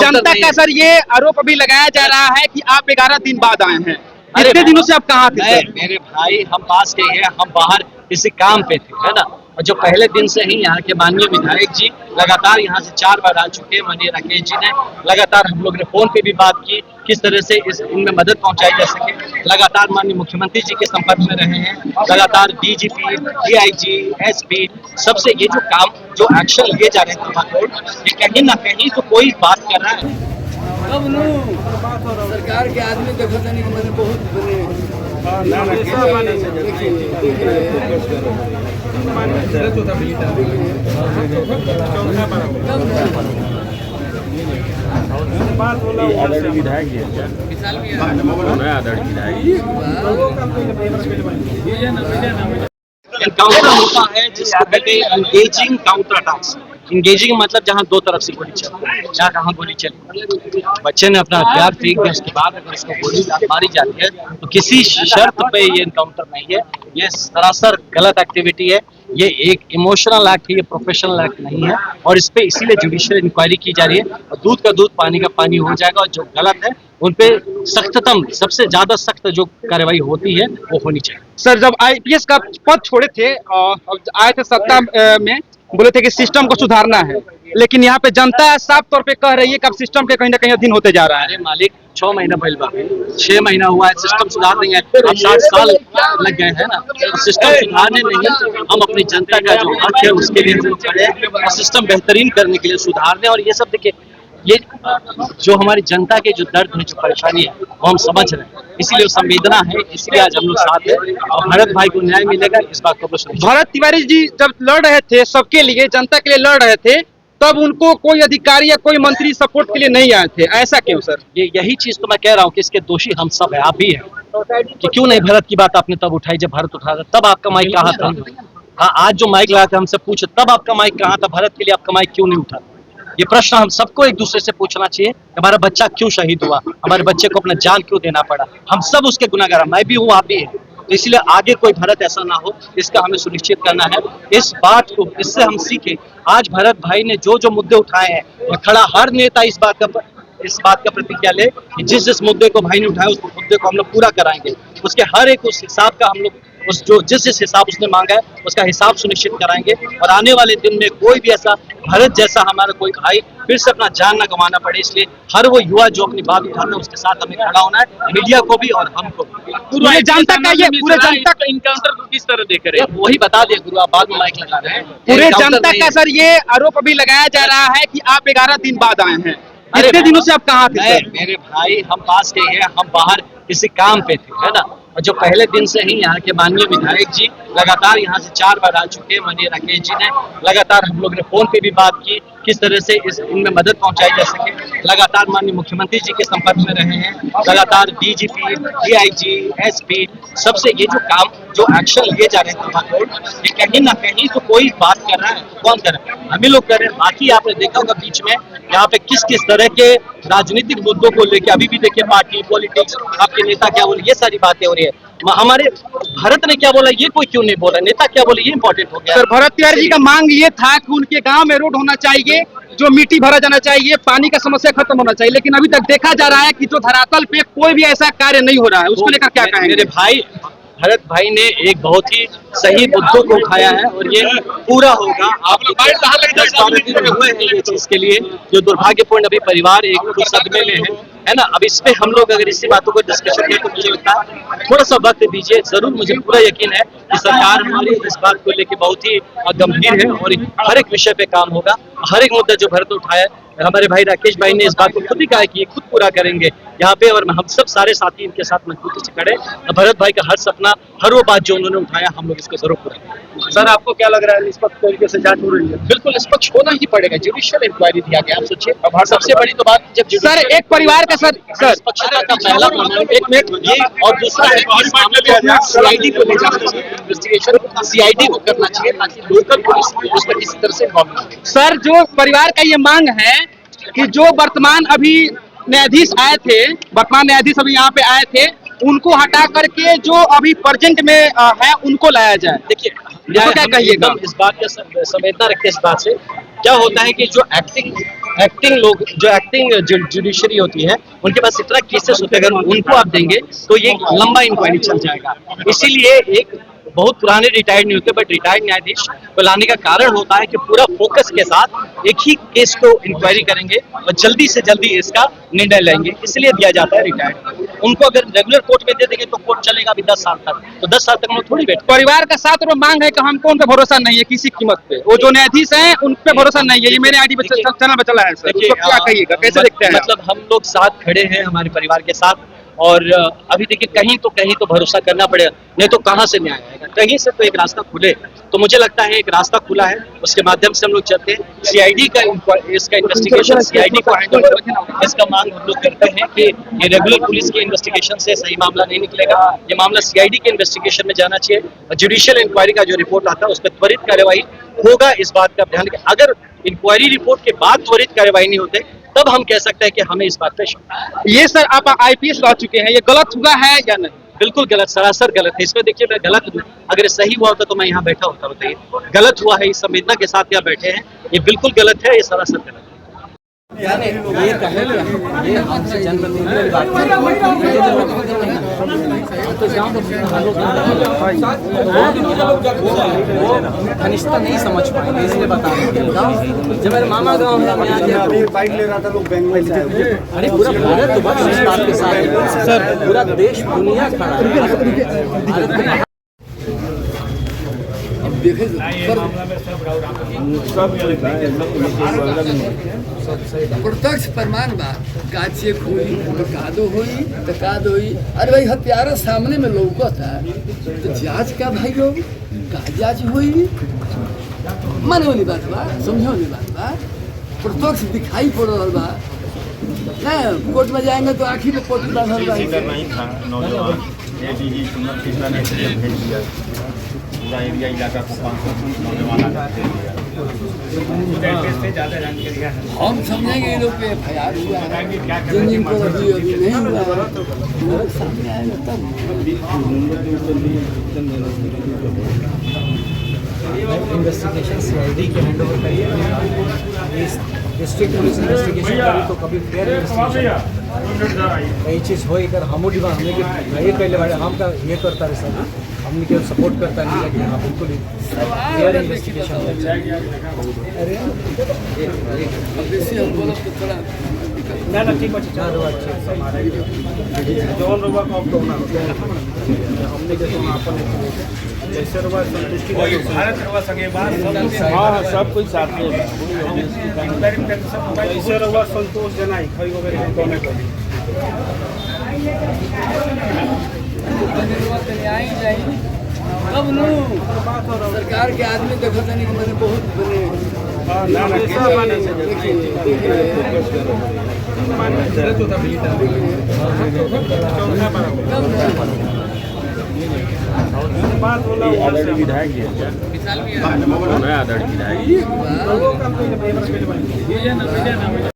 जनता का सर ये आरोप अभी लगाया जा रहा है कि आप 11 दिन बाद आए हैं। इतने दिनों से आप कहाँ थे? मेरे भाई, हम पास के हैं, हम बाहर किसी काम पे थे, है ना। और जो पहले दिन से ही यहाँ के माननीय विधायक जी लगातार यहाँ से 4 बार आ चुके हैं। माननीय राकेश जी ने लगातार, हम लोग ने फोन पे भी बात की किस तरह से इनमें मदद पहुंचाई जा सके। लगातार माननीय मुख्यमंत्री जी के संपर्क में रहे हैं। लगातार डीजीपी, डीआईजी, एसपी सबसे ये जो काम, जो एक्शन लिए जा रहे हैं, ये कहीं ना कहीं तो कोई बात कर रहा है। अब सरकार के आदमी देखो तनी मैंने बहुत विधायक एनकाउंटर होता है जिसको कहते हैं इंगेजिंग काउंटर अटैक्स। इंगेजिंग मतलब जहां दो तरफ से गोली चलती है, जहाँ कहाँ गोली चली। बच्चे ने अपना हथियार फेंक दिया, उसके बाद अगर उसको गोली मारी जाती है तो किसी शर्त पे ये एनकाउंटर नहीं है, ये सरासर गलत एक्टिविटी है। ये एक इमोशनल एक्ट है, ये प्रोफेशनल एक्ट नहीं है। और इस पे इसीलिए जुडिशियल इंक्वायरी की जा रही है। और दूध का दूध, पानी का पानी हो जाएगा। और जो गलत है उन पे सख्ततम, सबसे ज्यादा सख्त जो कार्रवाई होती है वो होनी चाहिए। सर जब आईपीएस का पद छोड़े थे और आए थे सत्ता में, बोले थे कि सिस्टम को सुधारना है, लेकिन यहाँ पे जनता साफ तौर पे कह रही है कि अब सिस्टम के कहीं ना कहीं अधीन होते जा रहा है। अरे मालिक, 6 महीना पहले बात, 6 महीना हुआ है, सिस्टम सुधार नहीं है। अब 60 साल लग गए हैं ना, तो सिस्टम सुधारने नहीं, हम अपनी जनता का जो हक है उसके लिए खड़े हैं और सिस्टम बेहतरीन करने के लिए सुधारने। और ये सब देखिए, ये जो हमारी जनता के जो दर्द है, जो परेशानी है, वो हम समझ रहे हैं। इसीलिए संवेदना है, इसलिए आज हम लोग साथ हैं और भरत भाई को न्याय मिलेगा, इस बात को भरत तिवारी जी जब लड़ रहे थे, सबके लिए, जनता के लिए लड़ रहे थे, तब उनको कोई अधिकारी या कोई मंत्री सपोर्ट के लिए नहीं आए थे, ऐसा क्यों सर? ये यही चीज तो मैं कह रहा हूँ कि इसके दोषी हम सब है, आप भी हैं। कि क्यों नहीं भरत की बात आपने तब उठाई जब भरत उठा था, तब आपका माइक कहाँ था? हाँ, आज जो माइक लगा था हमसे पूछे, तब आपका माइक कहाँ था? भरत के लिए आपका माइक क्यों नहीं उठा? ये प्रश्न हम सबको एक दूसरे से पूछना चाहिए। हमारा बच्चा क्यों शहीद हुआ, हमारे बच्चे को अपना जान क्यों देना पड़ा? हम सब उसके गुनाहगार, मैं भी हूँ, आप भी हैं। तो इसलिए आगे कोई भरत ऐसा ना हो, इसका हमें सुनिश्चित करना है। इस बात को, इससे हम सीखे। आज भरत भाई ने जो जो मुद्दे उठाए हैं, और खड़ा हर नेता इस बात का प्रतिज्ञा ले कि जिस मुद्दे को भाई ने उठाया, उस मुद्दे को हम लोग पूरा कराएंगे। उसके हर एक उस हिसाब का हम लोग, उस जो जिस हिसाब उसने मांगा है उसका हिसाब सुनिश्चित कराएंगे। और आने वाले दिन में कोई भी ऐसा भरत जैसा हमारा कोई भाई फिर से अपना जान न गंवाना पड़े, इसलिए हर वो युवा जो अपनी बात उठाता है उसके साथ हमें खड़ा होना है, मीडिया को भी और हमको भी। पूरे जनता का ये, पूरे जनता का इनकाउंटर को किस तरह देख रहे हैं, वही बता दिए गुरु, आप बाद में माइक लगा रहे हैं। पूरे जनता का सर ये आरोप अभी लगाया जा रहा है कि आप 11 दिन बाद आए हैं। इतने दिनों से आप कहाँ थे? मेरे भाई, हम पास के हैं, हम बाहर किसी काम पे थे, है ना। और जो पहले दिन से ही यहाँ के माननीय विधायक जी लगातार यहाँ से 4 बार आ चुके हैं। माननीय राकेश जी ने लगातार, हम लोग ने फोन पे भी बात की किस तरह से इनमें मदद पहुंचाई जा सके। लगातार माननीय मुख्यमंत्री जी के संपर्क में रहे हैं। लगातार डीजीपी, डीआईजी, एसपी सबसे ये जो काम, जो एक्शन लिए जा रहे हैं, ये कहीं ना कहीं तो कोई बात कर रहा है। कौन कर रहा है? हम ही लोग कर रहे हैं। बाकी आपने देखा होगा बीच में यहाँ पे किस किस तरह के राजनीतिक मुद्दों को लेकर, अभी भी देखिए पार्टी पॉलिटिक्स, आपके नेता क्या बोले, ये सारी बातें हो रही है। हमारे भरत ने क्या बोला, ये कोई क्यों नहीं बोला, नेता क्या बोले, ये इंपॉर्टेंट हो गया। सर भरत तिवारी जी का मांग ये था कि उनके गांव में रोड होना चाहिए, जो मिट्टी भरा जाना चाहिए, पानी का समस्या खत्म होना चाहिए, लेकिन अभी तक देखा जा रहा है कि जो धरातल पे कोई भी ऐसा कार्य नहीं हो रहा है। उसको लेकर क्या कहेंगे? मेरे भाई, भरत भाई ने एक बहुत ही सही मुद्दों को उठाया है और ये पूरा होगा। आप हुए हैं ये चीज के लिए, जो दुर्भाग्यपूर्ण अभी परिवार एक सदमे में है ना। अब इस पे हम लोग अगर इसी बातों को डिस्कशन करें तो मुझे लगता है थोड़ा सा वक्त दीजिए। जरूर, मुझे पूरा यकीन है कि सरकार हमारी इस बात को लेकर बहुत ही गंभीर है और हर एक विषय पे काम होगा। हर एक मुद्दा जो भरत उठाया है, हमारे भाई राकेश भाई ने इस बात को खुद ही कहा है कि ये खुद पूरा करेंगे यहाँ पे। और हम सब सारे साथी इनके साथ मजबूती से खड़े। भरत भाई का हर सपना, हर वो बात जो उन्होंने उठाया, हम लोग इसको जरूर पूरा करेंगे। सर आपको क्या लग रहा है, निष्पक्ष तरीके से जांच हो रही है? बिल्कुल निष्पक्ष होना ही पड़ेगा। जुडिशियल इंक्वायरी दिया गया, आप सोचिए। सबसे बड़ी तो बात, जब सर एक परिवार का सर निष्पक्षता का पहला प्रमाण, एक मिनट, ये और दूसरा है सीआईडी को ले जाना चाहिए, इन्वेस्टिगेशन सीआईडी को करना चाहिए, ताकि लोकल पुलिस उसमें किसी तरह से इन्वॉल्व ना। सर जो परिवार का ये मांग है कि जो वर्तमान अभी न्यायाधीश आए थे, वर्तमान न्यायाधीश अभी यहाँ पे आए थे, उनको हटा करके जो अभी प्रेजेंट में है उनको लाया जाए। देखिए, क्या कहिएगा? इस बात का संवेदना रखते इस बात से। क्या होता है कि जो एक्टिंग एक्टिंग लोग जो एक्टिंग जुडिशरी होती है उनके पास इतना केसेस होते हैं, अगर उनको आप देंगे तो ये लंबा इंक्वायरी चल जाएगा। इसीलिए एक बहुत पुराने रिटायर्ड नहीं होते बट रिटायर्ड न्यायाधीश को लाने का कारण होता है कि पूरा फोकस के साथ एक ही केस को इंक्वायरी करेंगे और जल्दी से जल्दी इसका निर्णय लेंगे, इसलिए दिया जाता है रिटायर्ड। उनको अगर रेगुलर कोर्ट में दे देंगे तो कोर्ट चलेगा अभी 10 साल तक, तो 10 साल तक हम लोग थोड़ी बैठ। परिवार का साथ और मांग है कि हमको उन पे भरोसा नहीं है किसी कीमत पे, वो जो न्यायाधीश हैं उन पे भरोसा नहीं है, ये मेरे आईडी पे चैनल पे चला है सर, तो क्या कहिएगा, कैसे देखते हैं? मतलब हम लोग साथ खड़े हैं हमारे परिवार के साथ, और अभी देखिए कहीं तो भरोसा करना पड़ेगा, नहीं तो कहाँ से न्याय आएगा, कहीं से तो एक रास्ता खुले। तो मुझे लगता है एक रास्ता खुला है, उसके माध्यम से हम लोग चलते हैं। सीआईडी का इसका इन्वेस्टिगेशन सीआईडी को हैंड ओवर, इसका मांग हम लोग करते हैं कि ये रेगुलर पुलिस की इन्वेस्टिगेशन से सही मामला नहीं निकलेगा, ये मामला सीआईडी के इन्वेस्टिगेशन में जाना चाहिए और जुडिशियल इंक्वायरी का जो रिपोर्ट आता है उस पर त्वरित कार्यवाही होगा। इस बात का ध्यान रखें, अगर इंक्वायरी रिपोर्ट के बाद त्वरित कार्यवाही नहीं होते तब हम कह सकते हैं कि हमें इस बात पे शक है। ये सर आप आईपीएस रह चुके हैं, ये गलत हुआ है या नहीं? बिल्कुल गलत, सरासर गलत है। इसमें देखिए मैं गलत हूँ, अगर सही हुआ होता तो मैं यहाँ बैठा होता, बताइए। गलत हुआ है, इस संवेदना के साथ यहाँ बैठे हैं, ये बिल्कुल गलत है, ये सरासर गलत है। यानी ये कहे कि ये हमसे जनप्रतिनिधि की बात वो घनिष्ठता नहीं समझ पाएंगे, इसलिए बता रहे हैं। जब मेरे मामा गाँव है, मैं आज बाइक ले रहा था, लोग बेंगलोर से आए। अरे पूरा भारत तो बस इस बात के साथ है सर, पूरा देश दुनिया खड़ा है। प्रत्यक्ष प्रमाण बा, का चेक हुई कादो हुई तो काद हुई। अरे भाई हत्यारा सामने में लौकता तो जांच का भाई लोग का जांच हुई, माने वाली बात बा, समझे वाली बात बा, प्रत्यक्ष दिखाई पड़ रहा बा ना। कोर्ट में जाएंगे तो आखिर में कोर्ट में नहीं था नौजवान एडीजी सुंदर कृष्णा ने भेज दिया, पूरा एरिया इलाका को 500 नौजवान हम समझेंगे ये लोग पे एफआईआर हुआ है, जिन जिनको अभी नहीं हुआ है सामने आएगा तब। इन्वेस्टिगेशन सीआईडी के हैंड ओवर करिए, डिस्ट्रिक्ट पुलिस इन्वेस्टिगेशन करी तो कभी फेयर इन्वेस्टिगेशन कई चीज़ हो कर हम हमें ये कहले बारे हम का ये करता रहे सब हमने के सपोर्ट करता नहीं लगे। हाँ बिल्कुल फेयर इन्वेस्टिगेशन ना ना ठीक अच्छे जौन रुआ को हमने के अपन जैसे रुआ संतुष्टि भारत रुआ सके बात हाँ सब कुछ साथ में जैसे रुआ संतोष जनाई खई वगैरह दोनों को कब नू सरकार के आदमी देखो तनी मैंने बहुत आदरणीय विधायक जी, आदरणीय विधायक